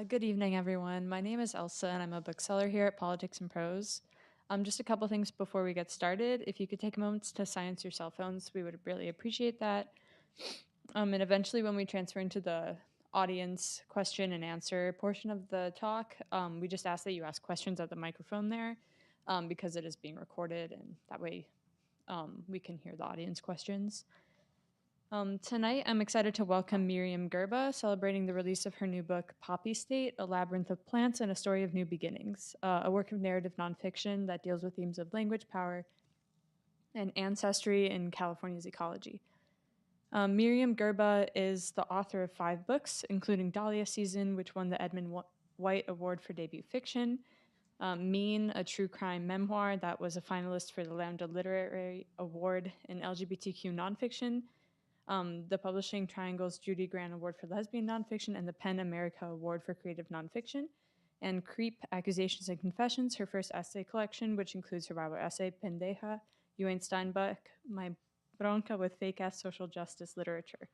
Good evening, everyone. My name is Elsa, and I'm a bookseller here at Politics and Prose. Just a couple things before we get started. If you could take a moment to silence your cell phones, we would really appreciate that. And eventually, when we transfer into the audience question and answer portion of the talk, we just ask that you ask questions at the microphone there because it is being recorded, and that way we can hear the audience questions. Tonight, I'm excited to welcome Myriam Gurba, celebrating the release of her new book, Poppy State, A Labyrinth of Plants and a Story of New Beginnings, a work of narrative nonfiction that deals with themes of language, power, and ancestry in California's ecology. Myriam Gurba is the author of 5 books, including Dahlia Season, which won the Edmund White Award for Debut Fiction, Mean, a true crime memoir that was a finalist for the Lambda Literary Award in LGBTQ nonfiction, the Publishing Triangle's Judy Grant Award for Lesbian Nonfiction, and the PEN America Award for Creative Nonfiction. And Creep, Accusations and Confessions, her first essay collection, which includes her Bible essay, Pendeja, You Ain't Steinbuck, My Bronca with Fake-Ass Social Justice Literature,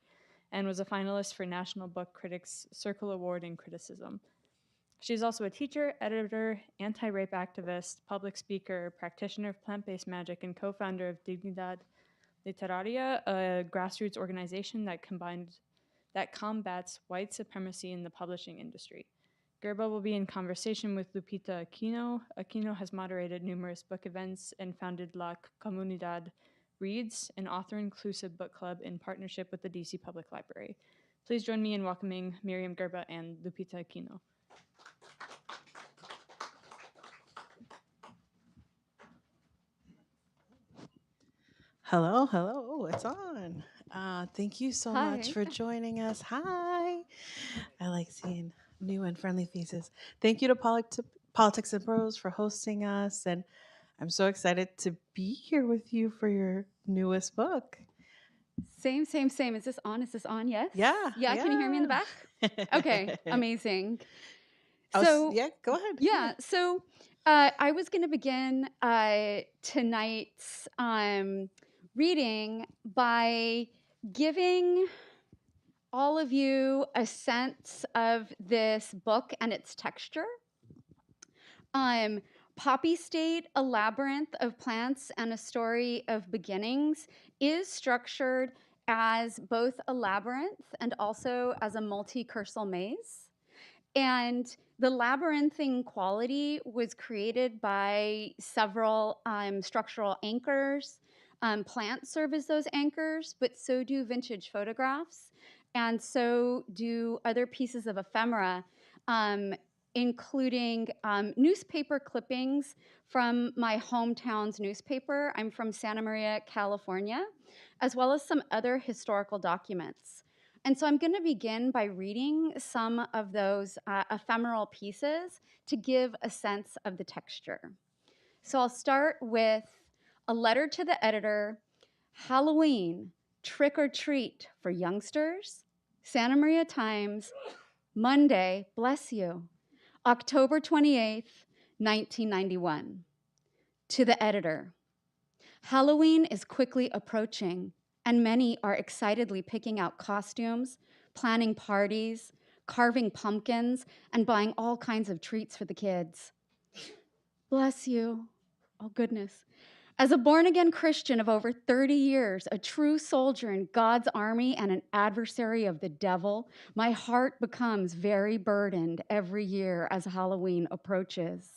and was a finalist for National Book Critics Circle Award in Criticism. She's also a teacher, editor, anti-rape activist, public speaker, practitioner of plant-based magic, and co-founder of Dignidad Literaria, a grassroots organization that combats white supremacy in the publishing industry. Gurba will be in conversation with Lupita Aquino. Aquino has moderated numerous book events and founded La Comunidad Reads, an author-inclusive book club in partnership with the DC Public Library. Please join me in welcoming Myriam Gurba and Lupita Aquino. Hello, hello, it's on. Thank you so much Hi. for joining us. Hi. I like seeing new and friendly faces. Thank you to Politics and Prose for hosting us. And I'm so excited to be here with you for your newest book. Same. Is this on? Is this on? Yes? Yeah. Yeah, can you hear me in the back? Okay, amazing. Yeah, go ahead. Yeah, so I was going to begin tonight's reading by giving all of you a sense of this book and its texture. Poppy State, A Labyrinth of Plants and a Story of Beginnings is structured as both a labyrinth and also as a multi-cursal maze. And the labyrinthine quality was created by several structural anchors. Plants serve as those anchors, but so do vintage photographs, and so do other pieces of ephemera, including newspaper clippings from my hometown's newspaper. I'm from Santa Maria, California, as well as some other historical documents. And so I'm going to begin by reading some of those ephemeral pieces to give a sense of the texture. So I'll start with a letter to the editor, Halloween, trick or treat for youngsters, Santa Maria Times, Monday, bless you, October 28th, 1991. To the editor, Halloween is quickly approaching, and many are excitedly picking out costumes, planning parties, carving pumpkins, and buying all kinds of treats for the kids. Bless you. Oh, goodness. As a born-again Christian of over 30 years, a true soldier in God's army and an adversary of the devil, my heart becomes very burdened every year as Halloween approaches.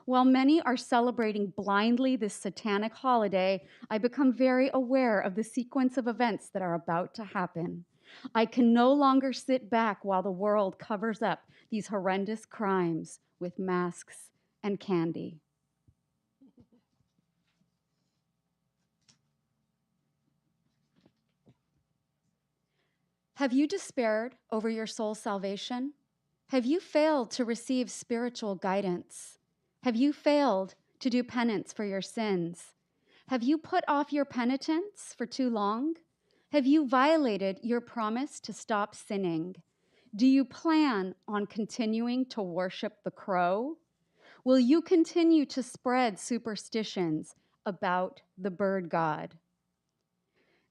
While many are celebrating blindly this satanic holiday, I become very aware of the sequence of events that are about to happen. I can no longer sit back while the world covers up these horrendous crimes with masks and candy. Have you despaired over your soul's salvation? Have you failed to receive spiritual guidance? Have you failed to do penance for your sins? Have you put off your penitence for too long? Have you violated your promise to stop sinning? Do you plan on continuing to worship the crow? Will you continue to spread superstitions about the bird god?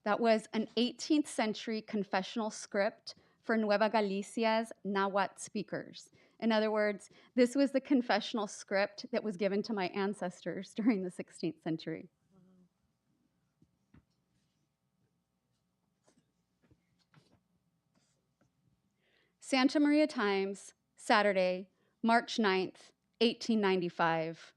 That was an 18th century confessional script for Nueva Galicia's Nahuatl speakers. In other words, this was the confessional script that was given to my ancestors during the 16th century. Santa Maria Times, Saturday, March 9th, 1895.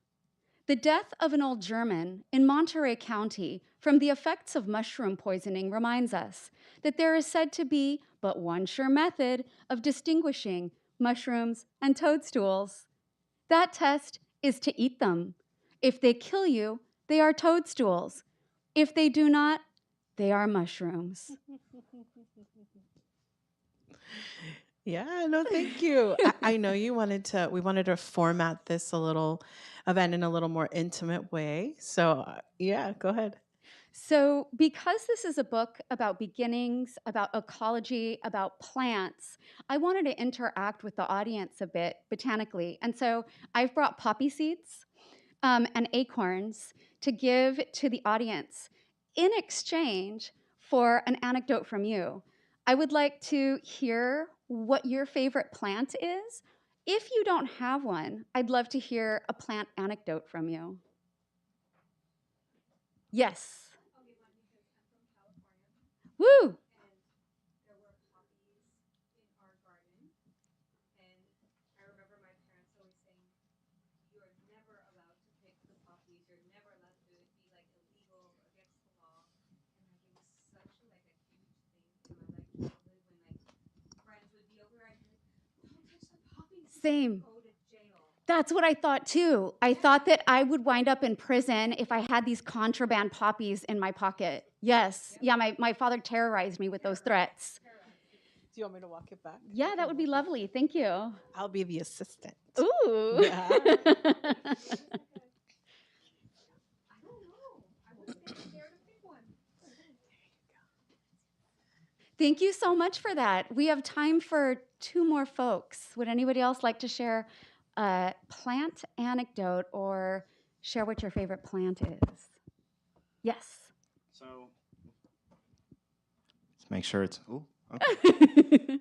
The death of an old German in Monterey County from the effects of mushroom poisoning reminds us that there is said to be but one sure method of distinguishing mushrooms and toadstools. That test is to eat them. If they kill you, they are toadstools. If they do not, they are mushrooms. Yeah, no, thank you. I know we wanted to format this event in a little more intimate way. So, yeah, go ahead. So, because this is a book about beginnings, about ecology, about plants, I wanted to interact with the audience a bit botanically. And so I've brought poppy seeds and acorns to give to the audience in exchange for an anecdote from you. I would like to hear what your favorite plant is. If you don't have one, I'd love to hear a plant anecdote from you. Yes. Woo! Same. That's what I thought too. I thought that I would wind up in prison if I had these contraband poppies in my pocket. Yes. Yeah, my father terrorized me with those threats. Do you want me to walk it back? Yeah, that would be lovely. Thank you. I'll be the assistant. Ooh. Yeah. Thank you so much for that. We have time for 2 more folks. Would anybody else like to share a plant anecdote or share what your favorite plant is? Yes. So let's make sure it's. Ooh, okay.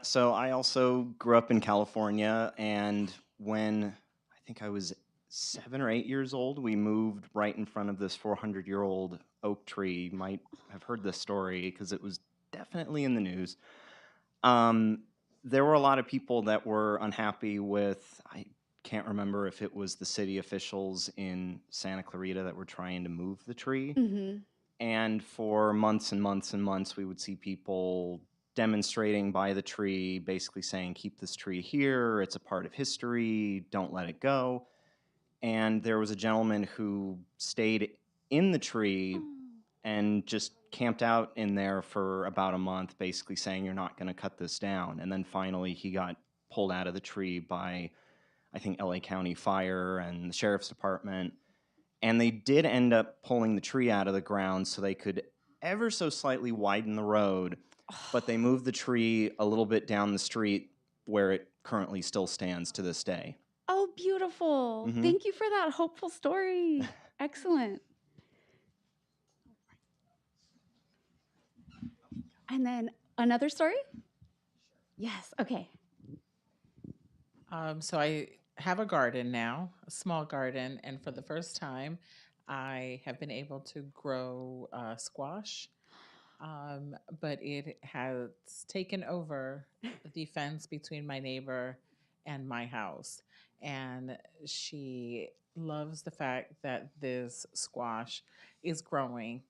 So I also grew up in California, and when I think I was 7 or 8 years old, we moved right in front of this 400-year-old oak tree. You might have heard this story because it was definitely in the news. There were a lot of people that were unhappy with, I can't remember if it was the city officials in Santa Clarita that were trying to move the tree. Mm-hmm. And for months and months and months, we would see people demonstrating by the tree, basically saying, keep this tree here, it's a part of history, don't let it go. And there was a gentleman who stayed in the tree and just camped out in there for about a month, basically saying, you're not going to cut this down. And then finally he got pulled out of the tree by, I think, LA County Fire and the Sheriff's Department. And they did end up pulling the tree out of the ground so they could ever so slightly widen the road, but they moved the tree a little bit down the street where it currently still stands to this day. Oh, beautiful. Mhm. Thank you for that hopeful story. Excellent. And then another story? Yes. Okay. So I have a garden now, a small garden, and for the first time, I have been able to grow squash, but it has taken over the fence between my neighbor and my house. And she loves the fact that this squash is growing.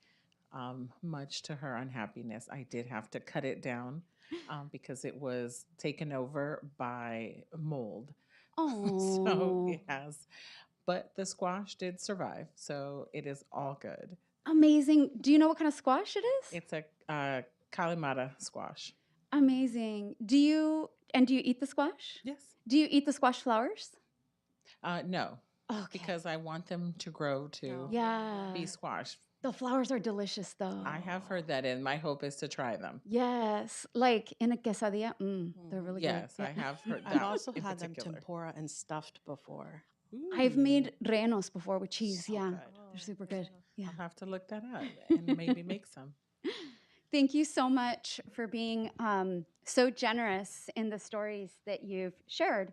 Much to her unhappiness, I did have to cut it down because it was taken over by mold. So Oh, it has, but the squash did survive, so it is all good. amazing. Do you know what kind of squash it is? It's a Kalimata squash. Amazing. Do you eat the squash? Yes. Do you eat the squash flowers? No, Okay. because I want them to grow to Yeah. be squash. The flowers are delicious though. I have heard that, and my hope is to try them. Yes. Like in a quesadilla. They're really Yes, good. I have heard that. I've also in had them particular. tempura and stuffed before. I've made renos before with cheese. So yeah. good. They're super good. Yeah. I'll have to look that up and maybe make some. Thank you so much for being so generous in the stories that you've shared.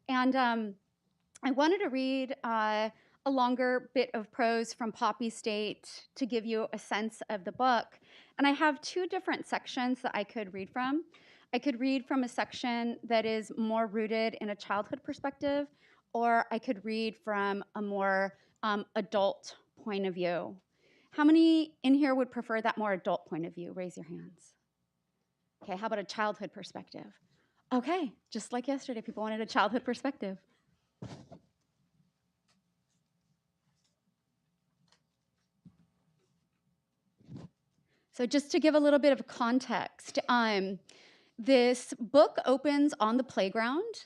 And I wanted to read a longer bit of prose from Poppy State to give you a sense of the book. And I have two different sections that I could read from. I could read from a section that is more rooted in a childhood perspective, or I could read from a more adult point of view. How many in here would prefer that more adult point of view? Raise your hands. Okay, how about a childhood perspective? Okay, just like yesterday, people wanted a childhood perspective. So just to give a little bit of context, this book opens on the playground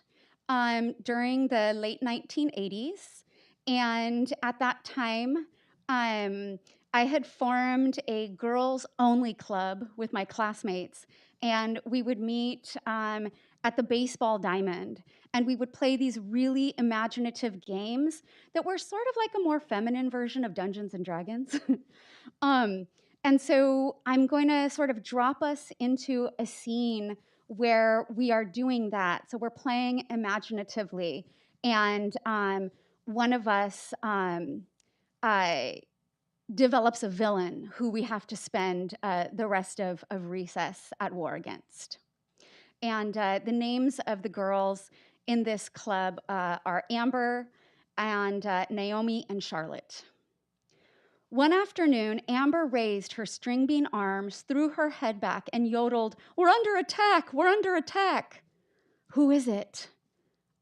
during the late 1980s. And at that time, I had formed a girls-only club with my classmates. And we would meet at the baseball diamond. And we would play these really imaginative games that were sort of like a more feminine version of Dungeons and Dragons. And so I'm going to sort of drop us into a scene where we are doing that. So we're playing imaginatively. And one of us develops a villain who we have to spend the rest of recess at war against. And the names of the girls in this club are Amber and Naomi and Charlotte. One afternoon, Amber raised her string bean arms, threw her head back, and yodeled, "We're under attack! We're under attack!" Who is it?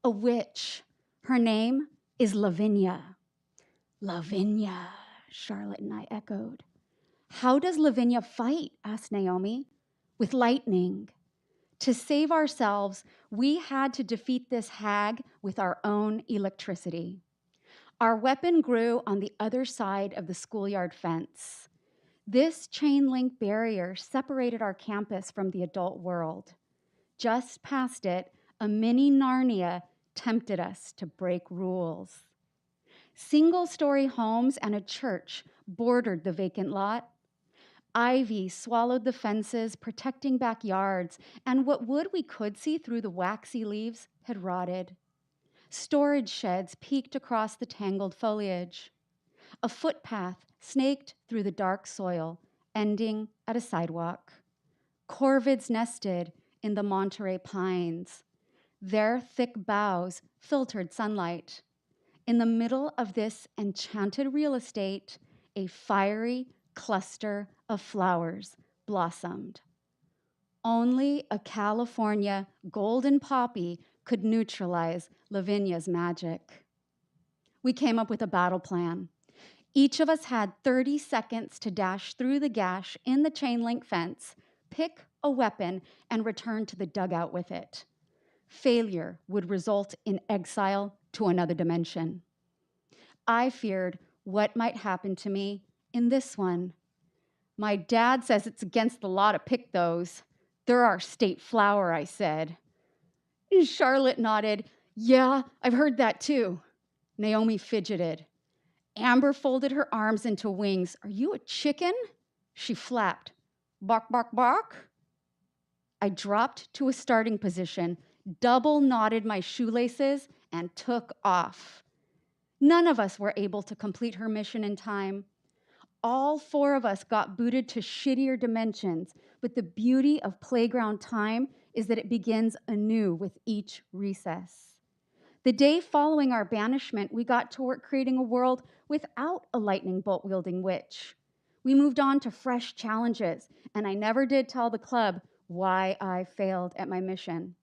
A witch. Her name is Lavinia. Lavinia, Charlotte and I echoed. How does Lavinia fight? Asked Naomi. With lightning. To save ourselves, we had to defeat this hag with our own electricity. Our weapon grew on the other side of the schoolyard fence. This chain link barrier separated our campus from the adult world. Just past it, a mini Narnia tempted us to break rules. Single-story homes and a church bordered the vacant lot. Ivy swallowed the fences, protecting backyards, and what wood we could see through the waxy leaves had rotted. Storage sheds peeked across the tangled foliage. A footpath snaked through the dark soil, ending at a sidewalk. Corvids nested in the Monterey pines. Their thick boughs filtered sunlight. In the middle of this enchanted real estate, a fiery cluster of flowers blossomed. Only a California golden poppy could neutralize Lavinia's magic. We came up with a battle plan. Each of us had 30 seconds to dash through the gash in the chain link fence, pick a weapon, and return to the dugout with it. Failure would result in exile to another dimension. I feared what might happen to me in this one. My dad says it's against the law to pick those. They're our state flower, I said. Charlotte nodded. Yeah, I've heard that too. Naomi fidgeted. Amber folded her arms into wings. Are you a chicken? She flapped. Bark, bark, bark. I dropped to a starting position, double knotted my shoelaces, and took off. None of us were able to complete her mission in time. All four of us got booted to shittier dimensions, but the beauty of playground time is that it begins anew with each recess. The day following our banishment, we got to work creating a world without a lightning bolt-wielding witch. We moved on to fresh challenges, and I never did tell the club why I failed at my mission.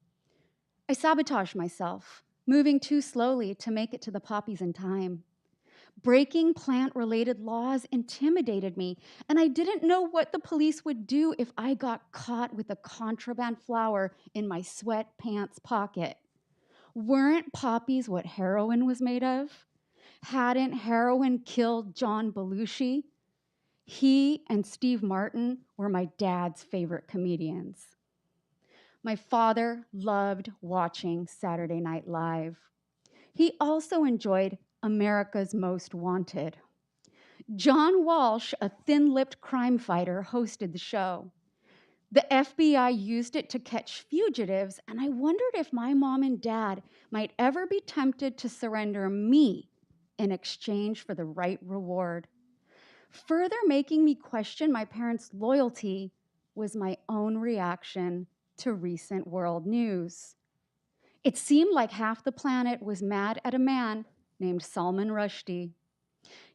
I sabotaged myself, moving too slowly to make it to the poppies in time. Breaking plant-related laws intimidated me, and I didn't know what the police would do if I got caught with a contraband flower in my sweatpants pocket. Weren't poppies what heroin was made of? Hadn't heroin killed John Belushi? He and Steve Martin were my dad's favorite comedians. My father loved watching Saturday Night Live. He also enjoyed America's Most Wanted. John Walsh, a thin-lipped crime fighter, hosted the show. The FBI used it to catch fugitives, and I wondered if my mom and dad might ever be tempted to surrender me in exchange for the right reward. Further making me question my parents' loyalty was my own reaction to recent world news. It seemed like half the planet was mad at a man named Salman Rushdie.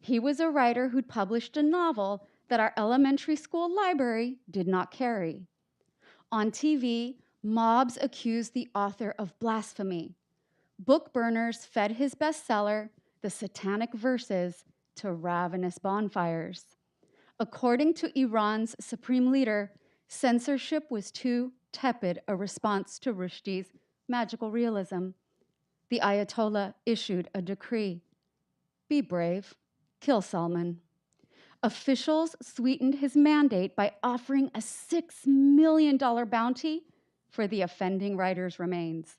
He was a writer who'd published a novel that our elementary school library did not carry. On TV, mobs accused the author of blasphemy. Book burners fed his bestseller, The Satanic Verses, to ravenous bonfires. According to Iran's supreme leader, censorship was too tepid a response to Rushdie's magical realism. The Ayatollah issued a decree: be brave, kill Salman. Officials sweetened his mandate by offering a $6 million bounty for the offending writer's remains.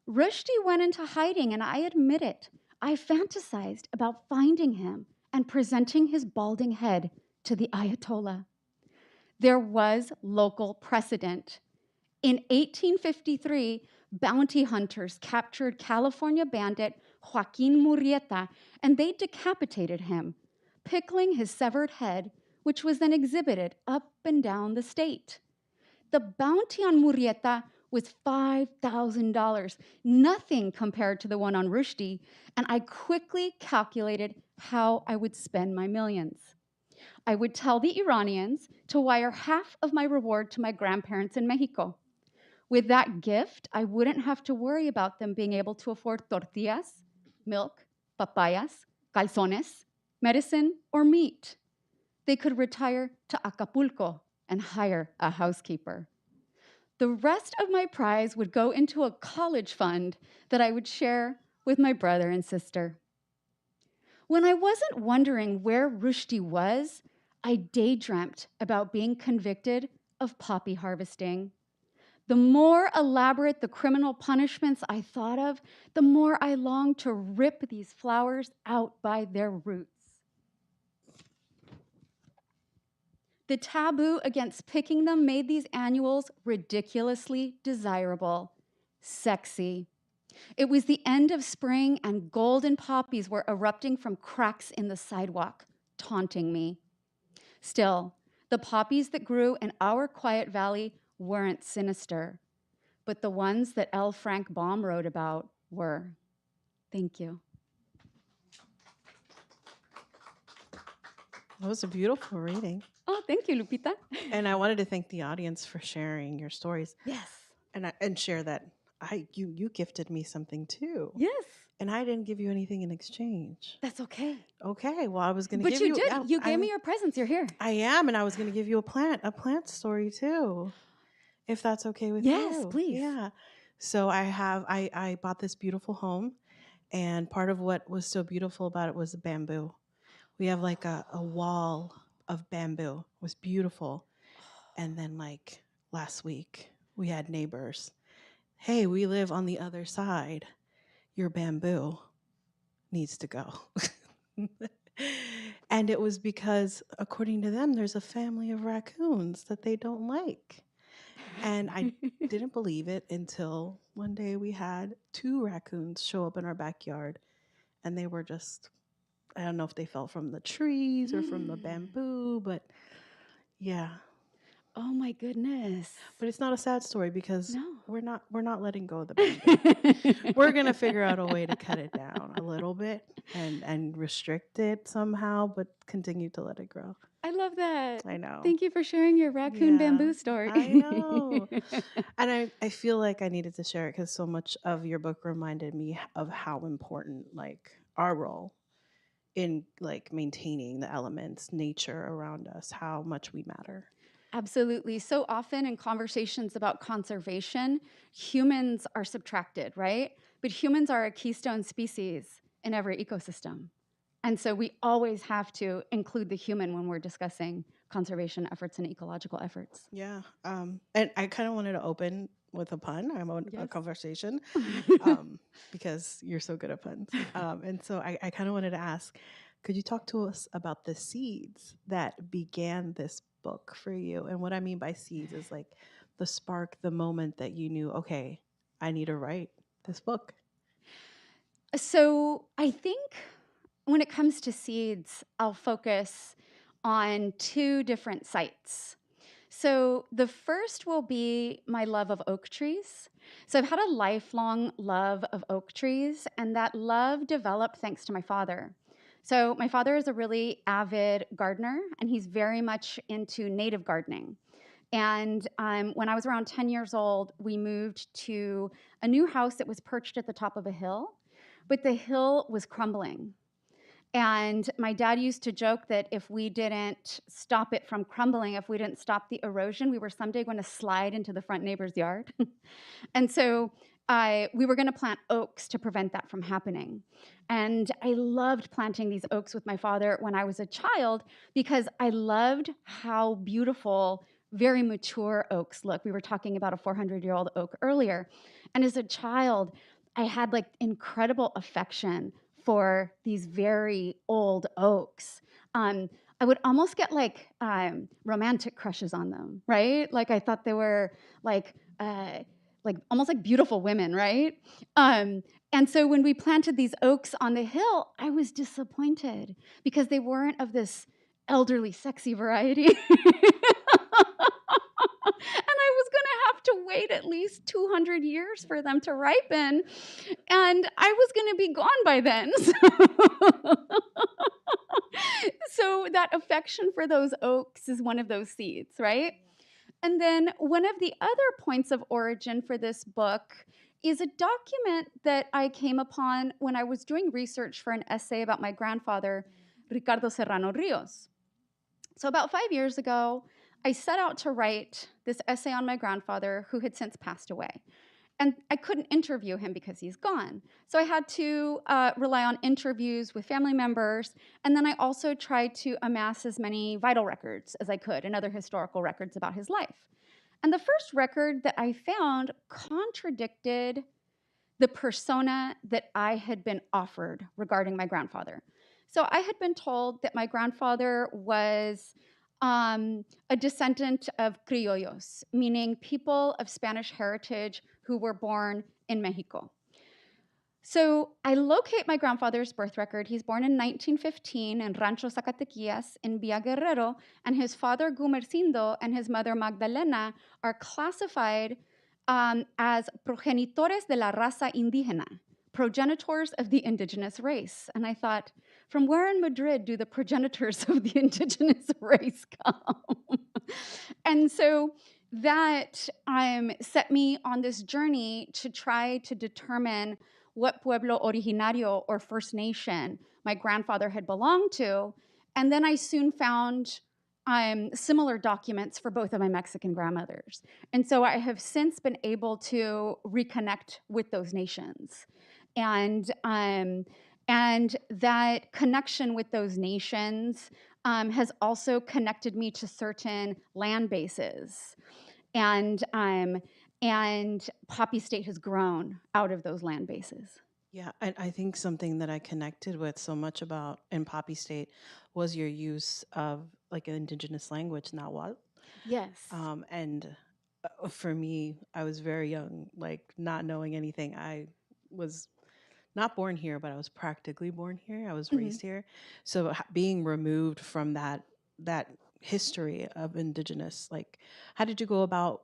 Rushdie went into hiding, and I admit it. I fantasized about finding him and presenting his balding head to the Ayatollah. There was local precedent. In 1853, bounty hunters captured California bandit Joaquin Murrieta, and they decapitated him, pickling his severed head, which was then exhibited up and down the state. The bounty on Murrieta was $5,000, nothing compared to the one on Rushdie, and I quickly calculated how I would spend my millions. I would tell the Iranians to wire half of my reward to my grandparents in Mexico. With that gift, I wouldn't have to worry about them being able to afford tortillas, milk, papayas, calzones, medicine, or meat. They could retire to Acapulco and hire a housekeeper. The rest of my prize would go into a college fund that I would share with my brother and sister. When I wasn't wondering where Rushdie was, I daydreamt about being convicted of poppy harvesting. The more elaborate the criminal punishments I thought of, the more I longed to rip these flowers out by their roots. The taboo against picking them made these annuals ridiculously desirable, sexy. It was the end of spring, and golden poppies were erupting from cracks in the sidewalk, taunting me. Still, the poppies that grew in our quiet valley weren't sinister, but the ones that L. Frank Baum wrote about were. Thank you. That was a beautiful reading. Oh, thank you, Lupita. And I wanted to thank the audience for sharing your stories. Yes. And share that you gifted me something too. Yes. And I didn't give you anything in exchange. That's okay. Okay, well I was going to But give you you. did. I- You gave I- me your presents. You're here. I am, and I was going to give you a plant story too, if that's okay with you. Yes, please. Yeah. So I bought this beautiful home, and part of what was so beautiful about it was the bamboo. We have like a wall of bamboo. It was beautiful. And then like last week, we had neighbors. Hey, we live on the other side. Your bamboo needs to go. And it was because, according to them, there's a family of raccoons that they don't like. And I didn't believe it until one day we had 2 raccoons show up in our backyard. And they were just, I don't know if they fell from the trees or from the bamboo, but yeah. Oh my goodness. But it's not a sad story because No. we're not letting go of the bamboo. We're gonna figure out a way to cut it down a little bit and restrict it somehow, but continue to let it grow. I love that. I know. Thank you for sharing your raccoon Yeah, bamboo story. I know. And I feel like I needed to share it because so much of your book reminded me of how important like our role in like maintaining the elements, nature around us, how much we matter. Absolutely. So often in conversations about conservation, humans are subtracted, right? But humans are a keystone species in every ecosystem. And so we always have to include the human when we're discussing conservation efforts and ecological efforts. Yeah. And I kind of wanted to open with a pun. I want a Yes. conversation because you're so good at puns. And so I kind of wanted to ask, could you talk to us about the seeds that began this book? book for you? And what I mean by seeds is like the spark, the moment that you knew, okay, I need to write this book. So I think when it comes to seeds, I'll focus on two different sites. So the first will be my love of oak trees. So I've had a lifelong love of oak trees, and that love developed thanks to my father. So my father is a really avid gardener, and he's very much into native gardening. And when I was around 10 years old, we moved to a new house that was perched at the top of a hill, but the hill was crumbling. And my dad used to joke that if we didn't stop it from crumbling, if we didn't stop the erosion, we were someday going to slide into the front neighbor's yard. And so we were going to plant oaks to prevent that from happening. And I loved planting these oaks with my father when I was a child because I loved how beautiful very mature oaks look. We were talking about a 400-year-old oak earlier. And as a child, I had like incredible affection for these very old oaks. I would almost get like romantic crushes on them, right? Like I thought they were like almost like beautiful women, right? And so when we planted these oaks on the hill, I was disappointed because they weren't of this elderly, sexy variety. And I was going to have to wait at least 200 years for them to ripen. And I was going to be gone by then. So that affection for those oaks is one of those seeds, right? And then one of the other points of origin for this book is a document that I came upon when I was doing research for an essay about my grandfather, Ricardo Serrano Rios. So about 5 years ago, I set out to write this essay on my grandfather who had since passed away. And I couldn't interview him because he's gone. So I had to rely on interviews with family members. And then I also tried to amass as many vital records as I could and other historical records about his life. And the first record that I found contradicted the persona that I had been offered regarding my grandfather. So I had been told that my grandfather was a descendant of criollos, meaning people of Spanish heritage who were born in Mexico. So I locate my grandfather's birth record. He's born in 1915 in Rancho Zacatequillas in Villa Guerrero, and his father Gumercindo and his mother Magdalena are classified as progenitores de la raza indígena, progenitors of the indigenous race. And I thought, from where in Madrid do the progenitors of the indigenous race come? And so that set me on this journey to try to determine what pueblo originario or First Nation my grandfather had belonged to. And then I soon found similar documents for both of my Mexican grandmothers. And so I have since been able to reconnect with those nations. And that connection with those nations has also connected me to certain land bases. And Poppy State has grown out of those land bases. Yeah, I think something that I connected with so much about in Poppy State was your use of like an indigenous language, Nahuatl. Yes. And for me, I was very young, like not knowing anything. I was not born here, but I was practically born here. I was raised here. So being removed from that history of indigenous, like how did you go about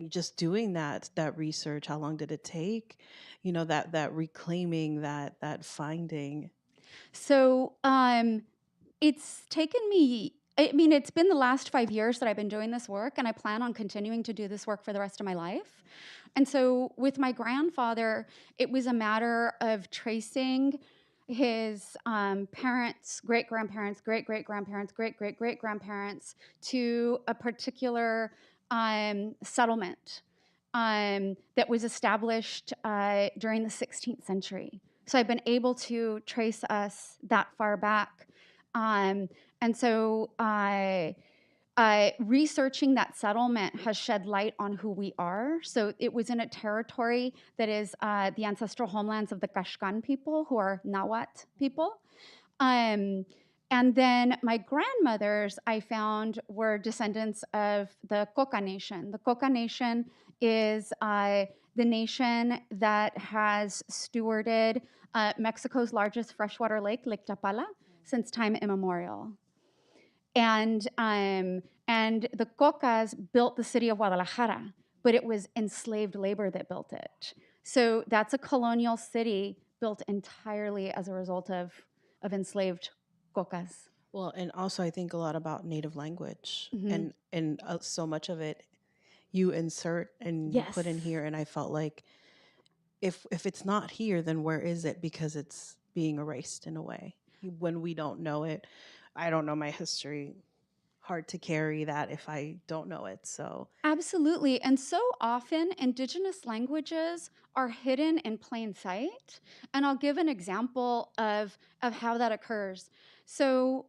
just doing that research? How long did it take? You know, that reclaiming that finding. So it's taken me, I mean, it's been the last 5 years that I've been doing this work, and I plan on continuing to do this work for the rest of my life. And so with my grandfather, it was a matter of tracing his parents, great-grandparents, great-great-grandparents, great-great-great-grandparents to a particular settlement that was established during the 16th century. So I've been able to trace us that far back. And so researching that settlement has shed light on who we are. So it was in a territory that is the ancestral homelands of the Kashkan people, who are Nahuatl people. And then my grandmothers, I found, were descendants of the Coca Nation. The Coca Nation is the nation that has stewarded Mexico's largest freshwater lake, Lake Chapala, since time immemorial. And the Cocas built the city of Guadalajara, but it was enslaved labor that built it. So that's a colonial city built entirely as a result of enslaved Cocas. Well, and also I think a lot about native language, Mhm. and so much of it you insert and you put in Yes. here, and I felt like if it's not here, then where is it? Because it's being erased in a way when we don't know it. I don't know my history. Hard to carry that if I don't know it. So Absolutely. And so often, indigenous languages are hidden in plain sight. And I'll give an example of how that occurs. So,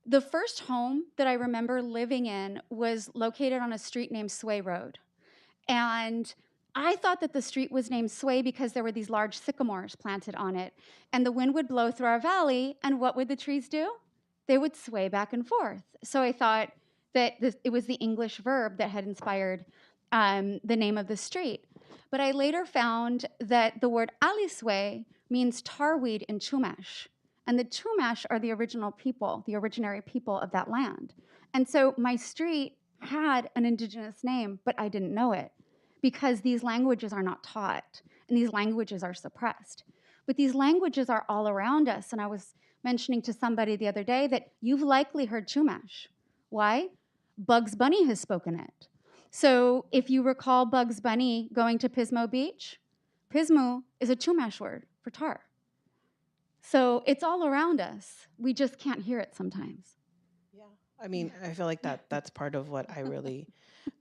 the first home that I remember living in was located on a street named Sway Road. And I thought that the street was named Sway because there were these large sycamores planted on it. And the wind would blow through our valley, and what would the trees do? They would sway back and forth. So I thought that it was the English verb that had inspired the name of the street. But I later found that the word Alisway means tarweed in Chumash. And the Chumash are the original people, the originary people of that land. And so my street had an indigenous name, but I didn't know it because these languages are not taught and these languages are suppressed. But these languages are all around us. And I was mentioning to somebody the other day that you've likely heard Chumash. Why? Bugs Bunny has spoken it. So if you recall Bugs Bunny going to Pismo Beach, Pismo is a Chumash word for tar. So it's all around us. We just can't hear it sometimes. yeah, I mean, I feel like that's part of what I really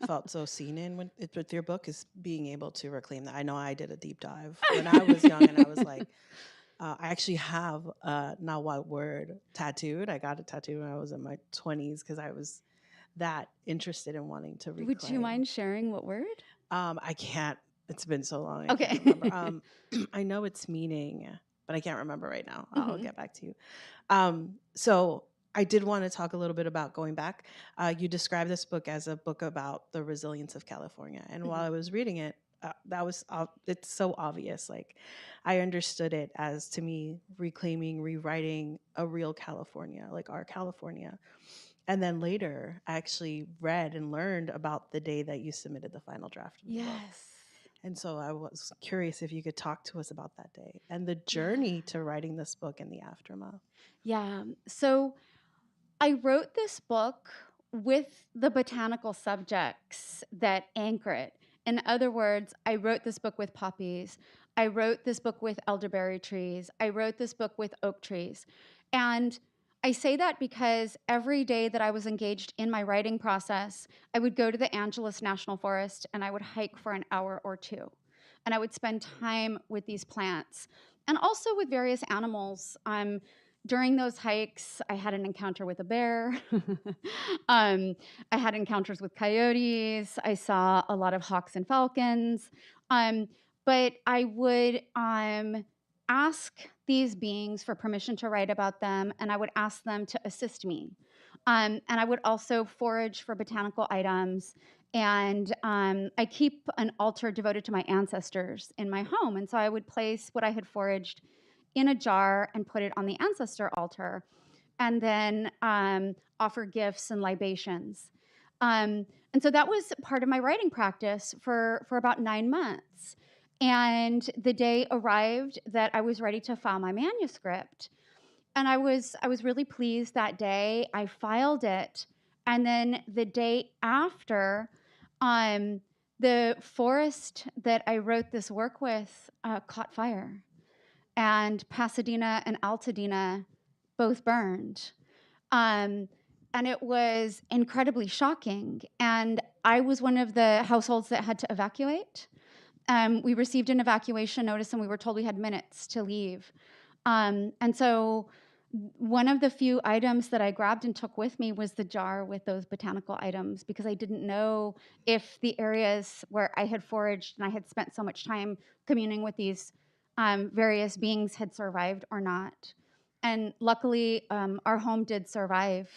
felt so seen in with your book is being able to reclaim that. I know I did a deep dive when I was young, and I was like, I actually have not one word tattooed. I got a tattoo when I was in my 20s because I was that interested in wanting to reclaim. Would you mind sharing what word? I can't. It's been so long. I Okay. can't remember. I know its meaning, but I can't remember right now. I'll Mhm. get back to you. So I did want to talk a little bit about going back. You described this book as a book about the resilience of California, and while I was reading it, that was it's so obvious. Like I understood it as, to me, reclaiming, rewriting a real California, like our California. And then later, I actually read and learned about the day that you submitted the final draft of the book. Yes. And so I was curious if you could talk to us about that day and the journey to writing this book and the aftermath. Yeah. So I wrote this book with the botanical subjects that anchor it. In other words, I wrote this book with poppies. I wrote this book with elderberry trees. I wrote this book with oak trees. And I say that because every day that I was engaged in my writing process, I would go to the Angeles National Forest and I would hike for an hour or two. And I would spend time with these plants and also with various animals. During those hikes, I had an encounter with a bear. I had encounters with coyotes. I saw a lot of hawks and falcons. But I would ask these beings for permission to write about them, and I would ask them to assist me. And I would also forage for botanical items. And I keep an altar devoted to my ancestors in my home. And so I would place what I had foraged in a jar and put it on the ancestor altar, and then offer gifts and libations. And so that was part of my writing practice for about 9 months. And the day arrived that I was ready to file my manuscript. And I was really pleased that day. I filed it. And then the day after, the forest that I wrote this work with caught fire. And Pasadena and Altadena both burned. And it was incredibly shocking. And I was one of the households that had to evacuate. We received an evacuation notice and we were told we had minutes to leave. And so one of the few items that I grabbed and took with me was the jar with those botanical items because I didn't know if the areas where I had foraged and I had spent so much time communing with these various beings had survived or not. And luckily, our home did survive.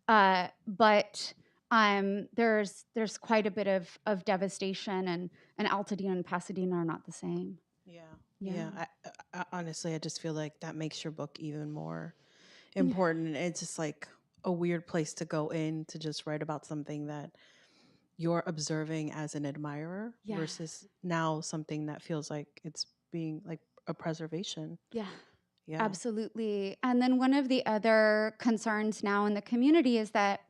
But there's quite a bit of devastation, and Altadena and Pasadena are not the same. Yeah. Yeah. Yeah. Honestly, I just feel like that makes your book even more important. It's just like a weird place to go in to just write about something that you're observing as an admirer Yeah. versus now something that feels like it's being like a preservation. Yeah. Yeah. Absolutely. And then one of the other concerns now in the community is that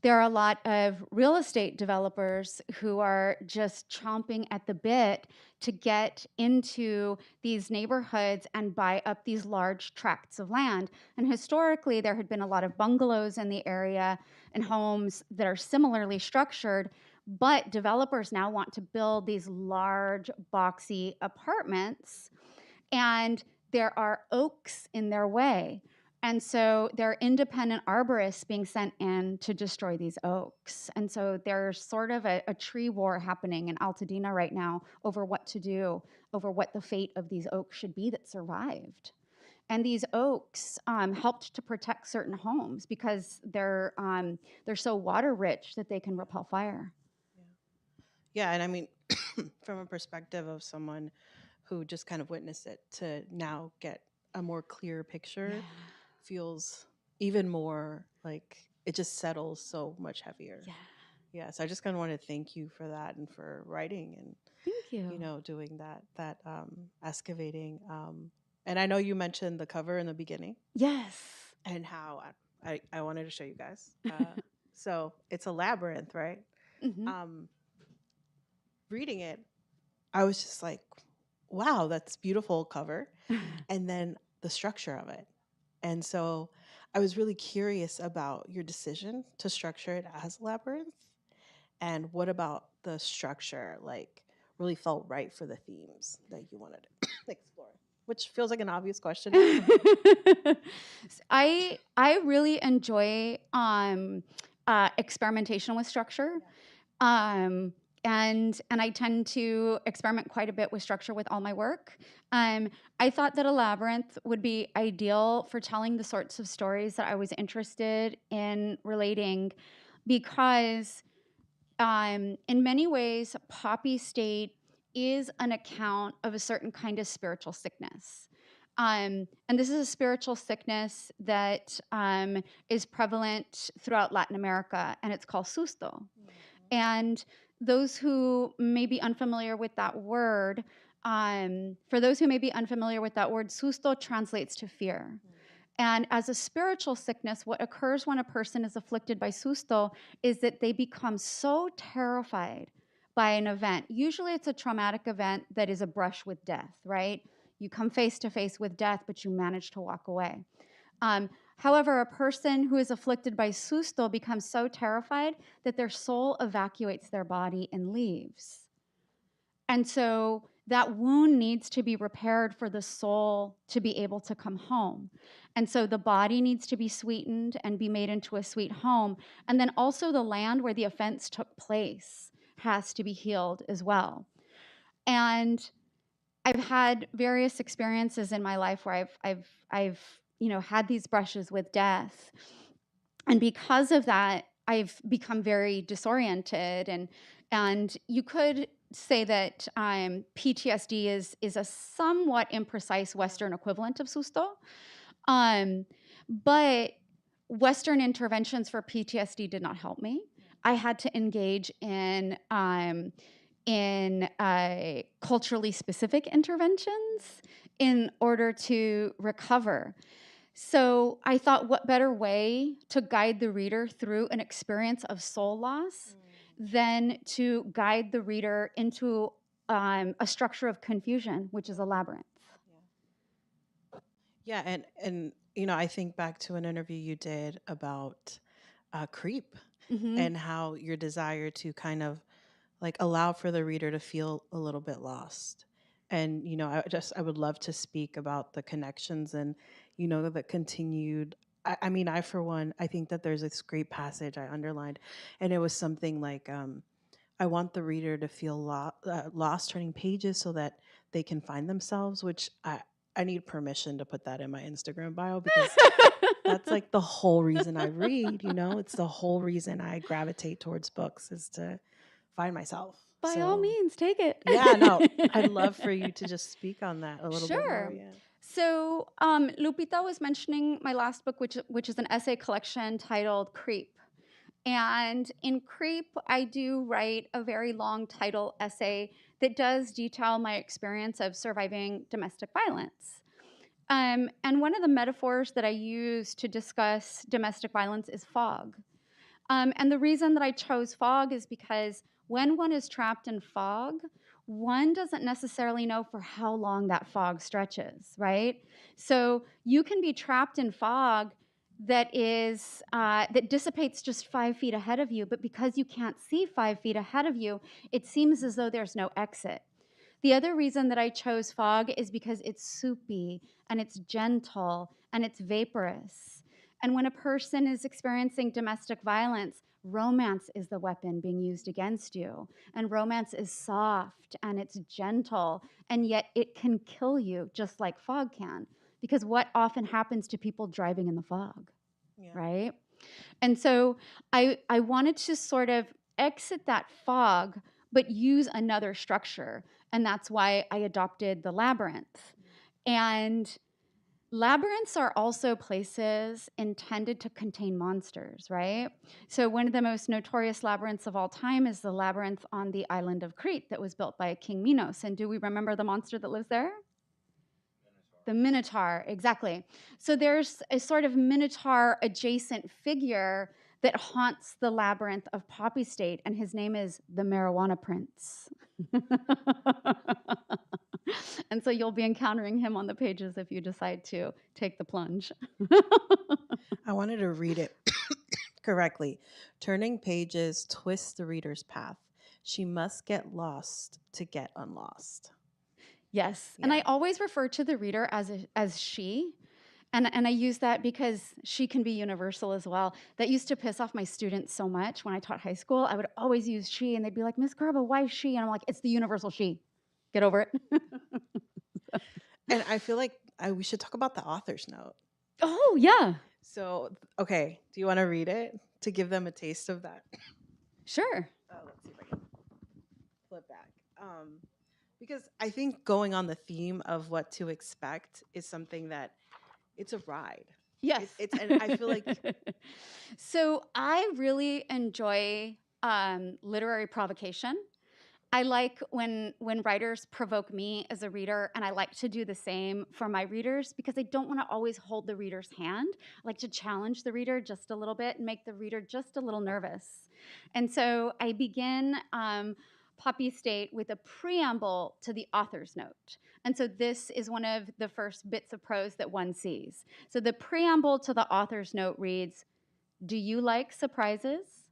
there are a lot of real estate developers who are just chomping at the bit to get into these neighborhoods and buy up these large tracts of land. And historically, there had been a lot of bungalows in the area and homes that are similarly structured. But developers now want to build these large, boxy apartments, and there are oaks in their way. And so there are independent arborists being sent in to destroy these oaks. And so there's sort of a tree war happening in Altadena right now over what to do, over what the fate of these oaks should be that survived. And these oaks helped to protect certain homes because they're so water rich that they can repel fire. Yeah. And I mean, from a perspective of someone who just kind of witnessed it to now get a more clear picture feels even more like it just settles so much heavier. Yeah. Yeah. So I just kind of want to thank you for that and for writing and Thank you. doing that excavating. And I know you mentioned the cover in the beginning. Yes. And how I wanted to show you guys. So it's a labyrinth, right? Mm-hmm. Reading it, I was just like, wow, that's beautiful cover. And then the structure of it. And so I was really curious about your decision to structure it as a labyrinth. And what about the structure, like, really felt right for the themes that you wanted to explore? Which feels like an obvious question. I really enjoy experimentation with structure. And I tend to experiment quite a bit with structure with all my work. I thought that a labyrinth would be ideal for telling the sorts of stories that I was interested in relating, because in many ways, Poppy State is an account of a certain kind of spiritual sickness. And this is a spiritual sickness that is prevalent throughout Latin America, and it's called susto. And those who may be unfamiliar with that word, susto translates to fear. And as a spiritual sickness, what occurs when a person is afflicted by susto is that they become so terrified by an event. Usually it's a traumatic event that is a brush with death, right? You come face to face with death, but you manage to walk away. However, a person who is afflicted by susto becomes so terrified that their soul evacuates their body and leaves. And so that wound needs to be repaired for the soul to be able to come home. And so the body needs to be sweetened and be made into a sweet home. And then also the land where the offense took place has to be healed as well. And I've had various experiences in my life where I've had these brushes with death. And because of that, I've become very disoriented, and you could say that PTSD is a somewhat imprecise Western equivalent of susto, but Western interventions for PTSD did not help me. I had to engage in culturally specific interventions in order to recover. So I thought, what better way to guide the reader through an experience of soul loss than to guide the reader into a structure of confusion, which is a labyrinth. Yeah, and I think back to an interview you did about creep and how your desire to kind of like allow for the reader to feel a little bit lost. And I would love to speak about the connections and the continued. I mean, I for one, I think that there's this great passage I underlined, and it was something like, I want the reader to feel lost turning pages so that they can find themselves, which I need permission to put that in my Instagram bio because that's like the whole reason I read, it's the whole reason I gravitate towards books is to find myself. By all means, take it. Yeah, no, I'd love for you to just speak on that a little bit more. Sure. Yeah. So Lupita was mentioning my last book, which is an essay collection titled Creep. And in Creep, I do write a very long title essay that does detail my experience of surviving domestic violence. And one of the metaphors that I use to discuss domestic violence is fog. And the reason that I chose fog is because when one is trapped in fog, one doesn't necessarily know for how long that fog stretches, right? So you can be trapped in fog that dissipates just 5 feet ahead of you, but because you can't see 5 feet ahead of you, it seems as though there's no exit. The other reason that I chose fog is because it's soupy and it's gentle and it's vaporous. And when a person is experiencing domestic violence, romance is the weapon being used against you. And romance is soft and it's gentle, and yet it can kill you just like fog can. Because what often happens to people driving in the fog, right? And so I wanted to sort of exit that fog, but use another structure. And that's why I adopted the labyrinth. And labyrinths are also places intended to contain monsters, right? So one of the most notorious labyrinths of all time is the labyrinth on the island of Crete that was built by King Minos. And do we remember the monster that lives there? The Minotaur, exactly. So there's a sort of Minotaur adjacent figure that haunts the labyrinth of Poppy State, and his name is the Marijuana Prince. And so you'll be encountering him on the pages if you decide to take the plunge. I wanted to read it correctly. Turning pages twists the reader's path. She must get lost to get unlost. Yes. Yeah. And I always refer to the reader as she. And I use that because she can be universal as well. That used to piss off my students so much when I taught high school. I would always use she, and they'd be like, Miss Gurba, why she? And I'm like, it's the universal she. Get over it. And I feel like we should talk about the author's note. Oh, yeah. So, okay, do you want to read it to give them a taste of that? Sure. Let's see if I can flip back. Because I think going on the theme of what to expect is something that it's a ride. Yes. And I feel like. So I really enjoy literary provocation. I like when writers provoke me as a reader, and I like to do the same for my readers because I don't want to always hold the reader's hand. I like to challenge the reader just a little bit and make the reader just a little nervous. And so I begin Poppy State with a preamble to the author's note. And so this is one of the first bits of prose that one sees. So the preamble to the author's note reads, "Do you like surprises?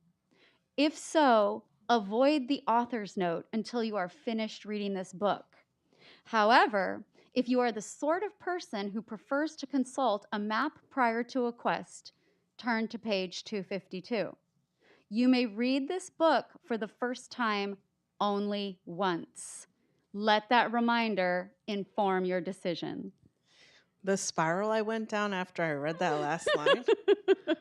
If so, avoid the author's note until you are finished reading this book. However, if you are the sort of person who prefers to consult a map prior to a quest, turn to page 252. You may read this book for the first time only once. Let that reminder inform your decision." The spiral I went down after I read that last line,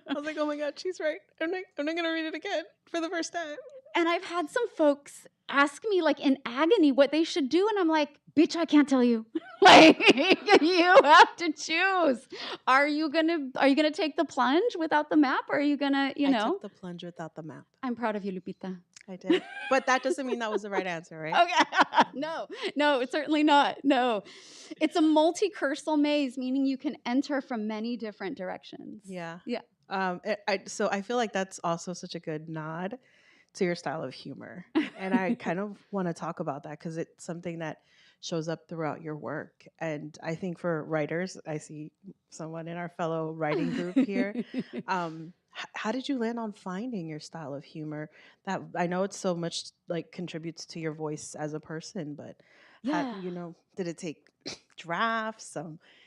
I was like, oh my God, she's right. I'm not going to read it again for the first time. And I've had some folks ask me like in agony what they should do. And I'm like, bitch, I can't tell you. Like, you have to choose. Are you gonna take the plunge without the map? Or are you gonna, I took the plunge without the map. I'm proud of you, Lupita. I did. But that doesn't mean that was the right answer, right? Okay. No, it's certainly not. No. It's a multi-cursal maze, meaning you can enter from many different directions. Yeah. Yeah. So I feel like that's also such a good nod to your style of humor. And I kind of want to talk about that because it's something that shows up throughout your work. And I think for writers, I see someone in our fellow writing group here. How did you land on finding your style of humor? That I know it's so much like contributes to your voice as a person, but did it take drafts?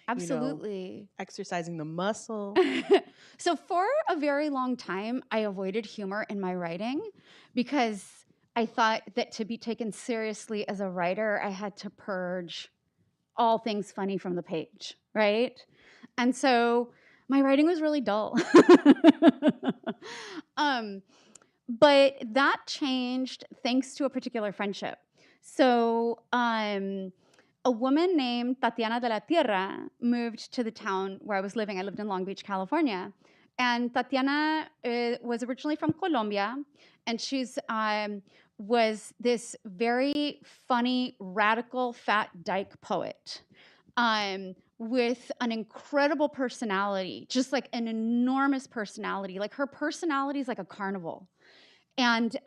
Absolutely. Exercising the muscle. So for a very long time, I avoided humor in my writing because I thought that to be taken seriously as a writer, I had to purge all things funny from the page, right? And so my writing was really dull. But that changed thanks to a particular friendship. So a woman named Tatiana de la Tierra moved to the town where I was living. I lived in Long Beach, California. And Tatiana was originally from Colombia, and she's was this very funny, radical, fat dyke poet with an incredible personality, just like an enormous personality. Like her personality is like a carnival. And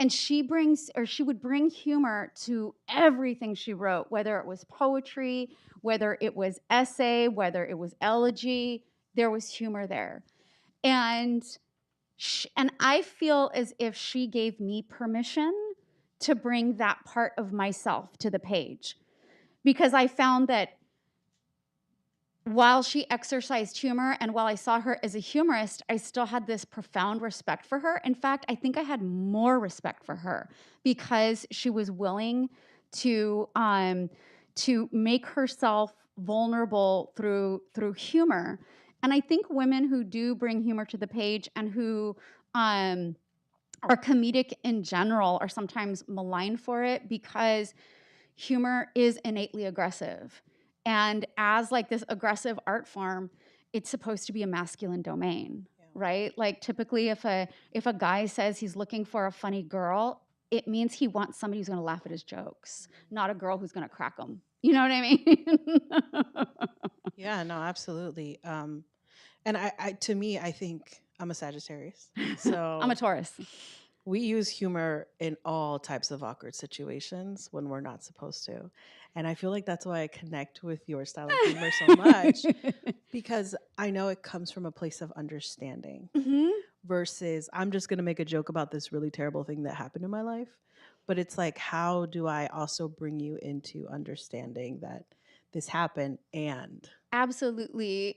she would bring humor to everything she wrote, whether it was poetry, whether it was essay, whether it was elegy, there was humor there. And I feel as if she gave me permission to bring that part of myself to the page, because I found that while she exercised humor and while I saw her as a humorist, I still had this profound respect for her. In fact, I think I had more respect for her because she was willing to make herself vulnerable through humor. And I think women who do bring humor to the page and who are comedic in general are sometimes maligned for it because humor is innately aggressive. And as like this aggressive art form, it's supposed to be a masculine domain, right? Like typically if a guy says he's looking for a funny girl, it means he wants somebody who's going to laugh at his jokes, not a girl who's going to crack them. You know what I mean? Yeah, no, absolutely. And to me, I think I'm a Sagittarius. So I'm a Taurus. we use humor in all types of awkward situations when we're not supposed to. And I feel like that's why I connect with your style of humor so much, because I know it comes from a place of understanding versus I'm just going to make a joke about this really terrible thing that happened in my life. But it's like, how do I also bring you into understanding that this happened? And Absolutely.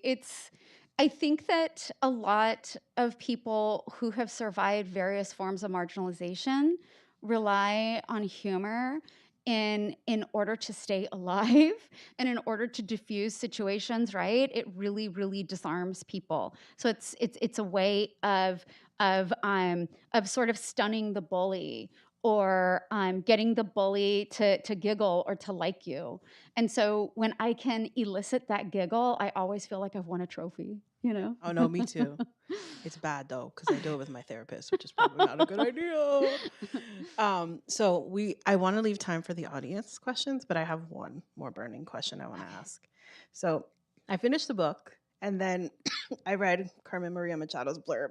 I think that a lot of people who have survived various forms of marginalization rely on humor in order to stay alive and in order to diffuse situations, right? It really, really disarms people. So it's a way of sort of stunning the bully or getting the bully to giggle or to like you. And so when I can elicit that giggle, I always feel like I've won a trophy, you know? oh no, me too. It's bad though, because I do it with my therapist, which is probably not a good idea. So I want to leave time for the audience questions, but I have one more burning question I want to ask. So I finished the book, and then I read Carmen Maria Machado's blurb,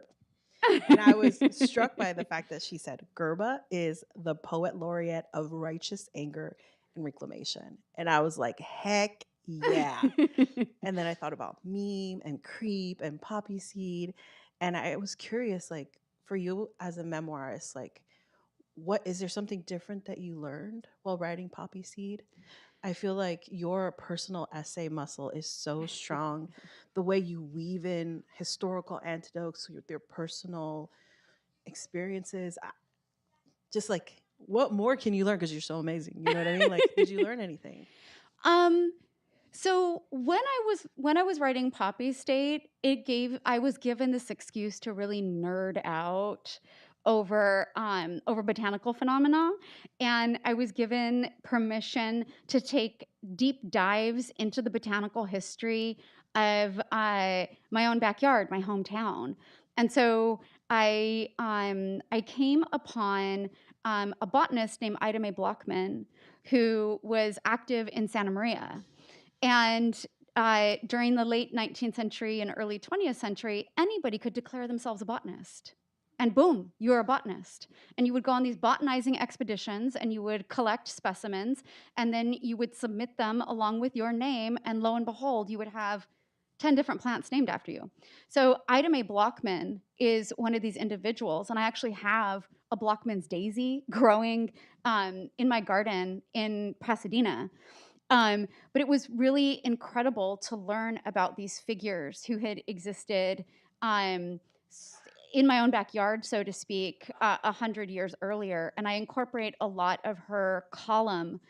and I was struck by the fact that she said Gurba is the poet laureate of righteous anger and reclamation, and I was like, heck yeah. And then I thought about meme and creep and poppy seed. And I was curious, like, for you as a memoirist, like, what is there something different that you learned while writing Poppy Seed? I feel like your personal essay muscle is so strong. The way you weave in historical anecdotes with your personal experiences, just like, what more can you learn? Because you're so amazing. You know what I mean? Like, did you learn anything? So when I was writing Poppy State, I was given this excuse to really nerd out over botanical phenomena, and I was given permission to take deep dives into the botanical history of my own backyard, my hometown. And so I came upon a botanist named Ida Mae Blockman, who was active in Santa Maria. And during the late 19th century and early 20th century, anybody could declare themselves a botanist. And boom, you're a botanist. And you would go on these botanizing expeditions and you would collect specimens and then you would submit them along with your name. And lo and behold, you would have 10 different plants named after you. So Ida Mae Blockman is one of these individuals. And I actually have a Blockman's daisy growing in my garden in Pasadena. But it was really incredible to learn about these figures who had existed in my own backyard, so to speak, 100 years earlier. And I incorporate a lot of her column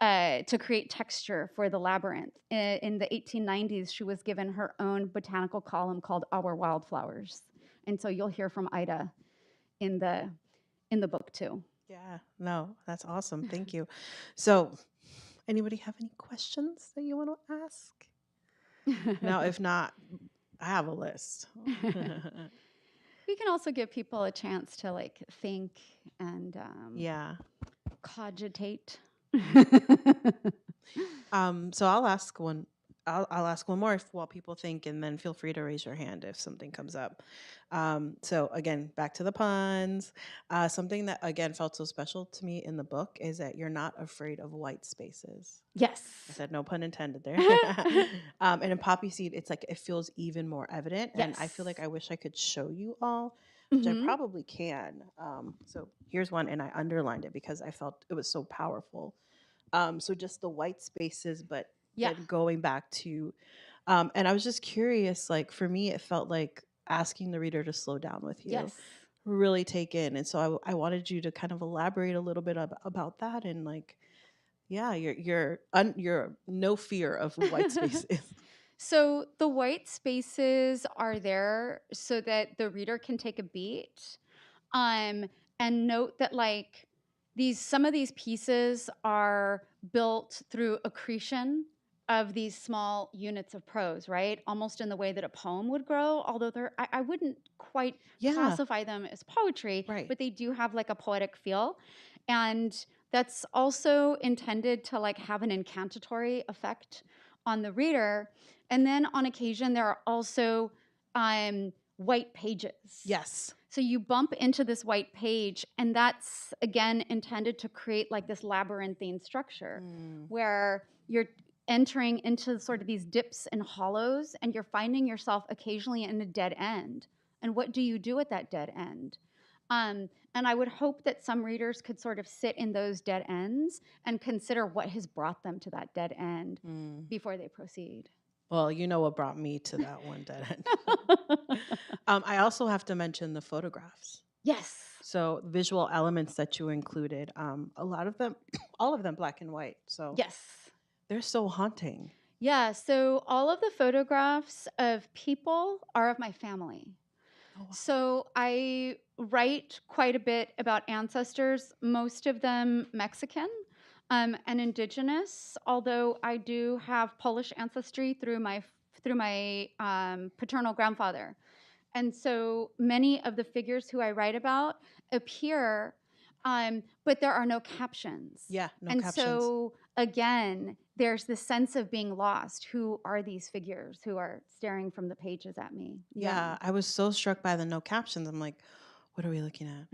to create texture for the labyrinth. In the 1890s, she was given her own botanical column called Our Wildflowers. And so you'll hear from Ida in the book too. Yeah, no, that's awesome. Thank you. So, anybody have any questions that you want to ask? Now, if not, I have a list. We can also give people a chance to like think and Yeah. cogitate. So I'll ask one. I'll ask one more while people think, and then feel free to raise your hand if something comes up. So again, back to the puns. Something that again felt so special to me in the book is that you're not afraid of white spaces. Yes. I said no pun intended there. And in poppy seed, it's like it feels even more evident, and I feel like I wish I could show you all, which I probably can. So here's one, and I underlined it because I felt it was so powerful. So just the white spaces, but then going back to, and I was just curious, like for me, it felt like asking the reader to slow down with you, really take in. And so I wanted you to kind of elaborate a little bit about that. And like, yeah, you're no fear of white spaces. So the white spaces are there so that the reader can take a beat, and note that like some of these pieces are built through accretion of these small units of prose, right? Almost in the way that a poem would grow, although I wouldn't quite classify them as poetry, but they do have like a poetic feel. And that's also intended to like have an incantatory effect on the reader. And then on occasion, there are also white pages. Yes. So you bump into this white page, and that's, again, intended to create like this labyrinthine structure where you're entering into sort of these dips and hollows, and you're finding yourself occasionally in a dead end. And what do you do at that dead end? And I would hope that some readers could sort of sit in those dead ends and consider what has brought them to that dead end before they proceed. Well, you know what brought me to that one dead end. I also have to mention the photographs. Yes. So visual elements that you included, a lot of them, all of them black and white. So yes, they're so haunting. Yeah, so all of the photographs of people are of my family. Oh, wow. So I write quite a bit about ancestors, most of them Mexican and indigenous, although I do have Polish ancestry through my paternal grandfather. And so many of the figures who I write about appear, but there are no captions. Yeah, no and captions. And so, again, there's this sense of being lost. Who are these figures who are staring from the pages at me? Yeah, I was so struck by the no captions. I'm like, what are we looking at?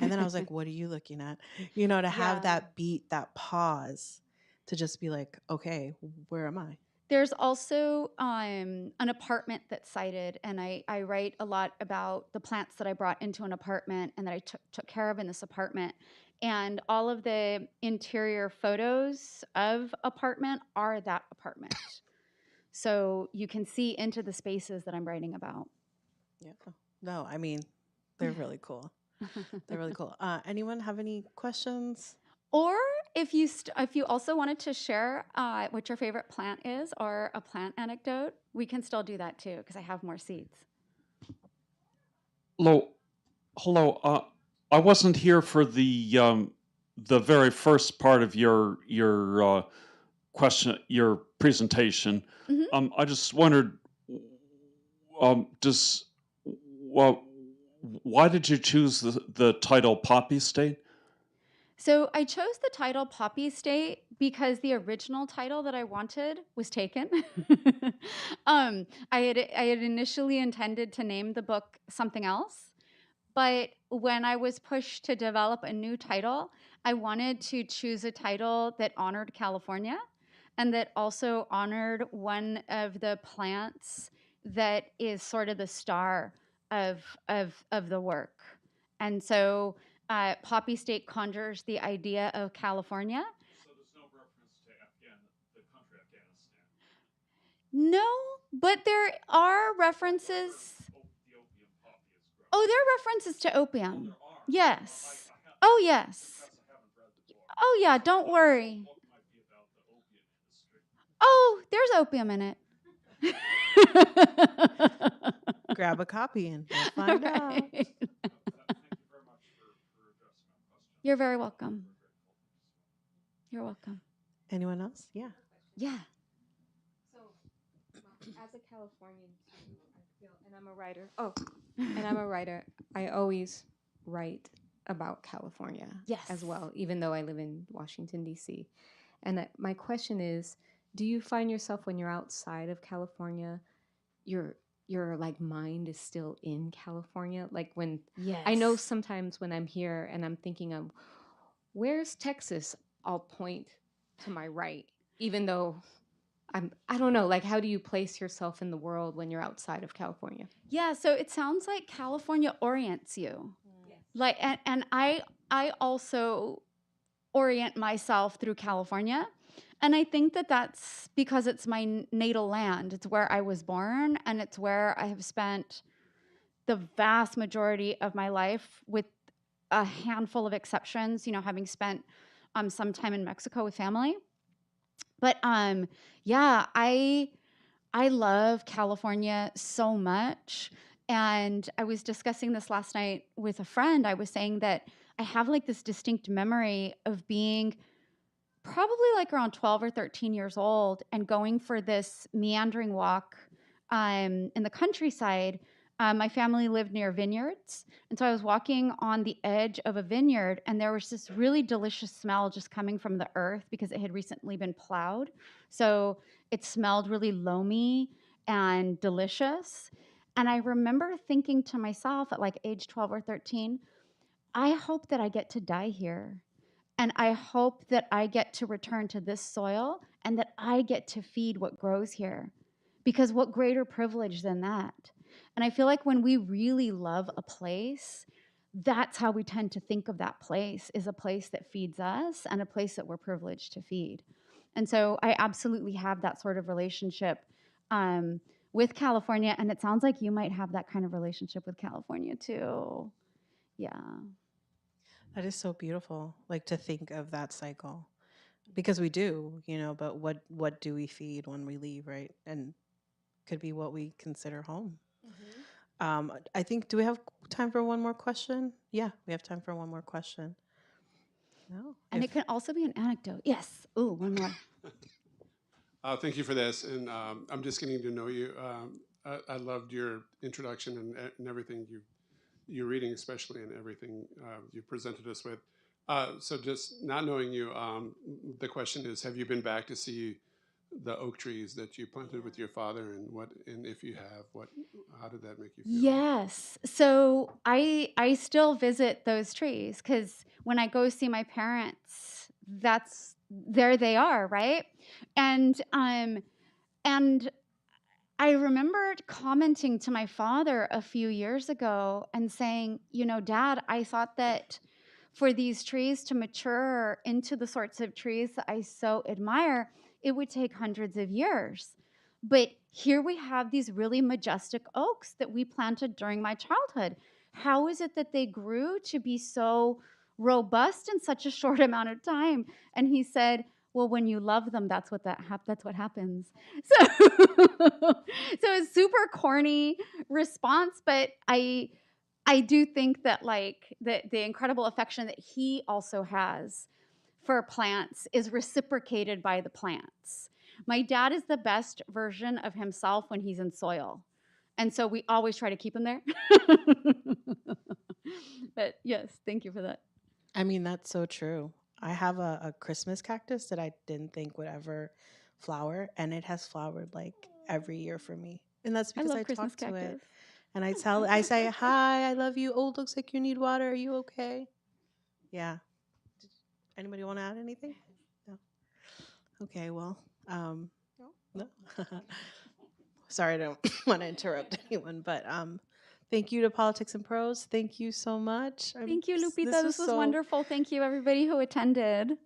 And then I was like, what are you looking at? You know, to have that beat, that pause, to just be like, okay, where am I? There's also an apartment that's cited, and I write a lot about the plants that I brought into an apartment and that I took care of in this apartment. And all of the interior photos of apartment are that apartment. So you can see into the spaces that I'm writing about. Yeah. No, I mean, they're really cool. They're really cool. Anyone have any questions? Or if you also wanted to share what your favorite plant is or a plant anecdote, we can still do that too because I have more seeds. Hello. I wasn't here for the very first part of your question, your presentation. Mm-hmm. I just wondered, why did you choose the title Poppy State? So I chose the title Poppy State because the original title that I wanted was taken. I had initially intended to name the book something else, but when I was pushed to develop a new title, I wanted to choose a title that honored California and that also honored one of the plants that is sort of the star of the work. And so Poppy State conjures the idea of California. So there's no reference to the country Afghanistan? No, but there are references. The opium poppy is grown. Oh, there are references to opium. Oh, there are. Yes. Oh, yes. Oh, yeah, don't worry. Oh, there's opium in it. Grab a copy and you'll find out. Right. You're very welcome. You're welcome. Anyone else? Yeah. Yeah. So, as a Californian, too, I feel, and I'm a writer. Oh, and I'm a writer. I always write about California Yes. as well, even though I live in Washington, D.C. And my question is, do you find yourself when you're outside of California, your like mind is still in California? Like when Yes. I know sometimes when I'm here and I'm thinking of where's Texas, I'll point to my right, even though I don't know, like how do you place yourself in the world when you're outside of California? Yeah, so it sounds like California orients you. Yes. Like and I also orient myself through California. And I think that that's because it's my natal land. It's where I was born, and it's where I have spent the vast majority of my life, with a handful of exceptions, having spent some time in Mexico with family. But yeah, I love California so much. And I was discussing this last night with a friend. I was saying that I have like this distinct memory of being probably like around 12 or 13 years old and going for this meandering walk in the countryside. My family lived near vineyards. And so I was walking on the edge of a vineyard, and there was this really delicious smell just coming from the earth because it had recently been plowed. So it smelled really loamy and delicious. And I remember thinking to myself at like age 12 or 13, I hope that I get to die here. And I hope that I get to return to this soil and that I get to feed what grows here. Because what greater privilege than that? And I feel like when we really love a place, that's how we tend to think of that place, is a place that feeds us and a place that we're privileged to feed. And so I absolutely have that sort of relationship with California. And it sounds like you might have that kind of relationship with California too. Yeah. That is so beautiful, like to think of that cycle, because we do, but what do we feed when we leave, right? And could be what we consider home. I think, do we have time for one more question? Yeah, we have time for one more question. No. And it can also be an anecdote. Yes. Ooh, one more. Thank you for this, and I'm just getting to know you. I loved your introduction and everything you're reading, especially, and everything you presented us with. So just not knowing you, the question is, have you been back to see the oak trees that you planted with your father, and if you have, how did that make you feel? Yes. So I still visit those trees because when I go see my parents, there they are, right? And I remember commenting to my father a few years ago and saying, Dad, I thought that for these trees to mature into the sorts of trees that I so admire, it would take hundreds of years. But here we have these really majestic oaks that we planted during my childhood. How is it that they grew to be so robust in such a short amount of time? And he said, well, when you love them, that's what happens. So, so it's a super corny response, but I do think that like the incredible affection that he also has for plants is reciprocated by the plants. My dad is the best version of himself when he's in soil. And so we always try to keep him there. But yes, thank you for that. I mean, that's so true. I have a Christmas cactus that I didn't think would ever flower, and it has flowered like every year for me. And that's because I Christmas talk to it. cactus. And I say, hi, I love you. Oh, it looks like you need water. Are you okay? Yeah. Anybody want to add anything? No. Okay, well, no. Sorry, I don't want to interrupt anyone, but thank you to Politics and Prose. Thank you so much. Thank you, Lupita. This was wonderful. Thank you, everybody who attended.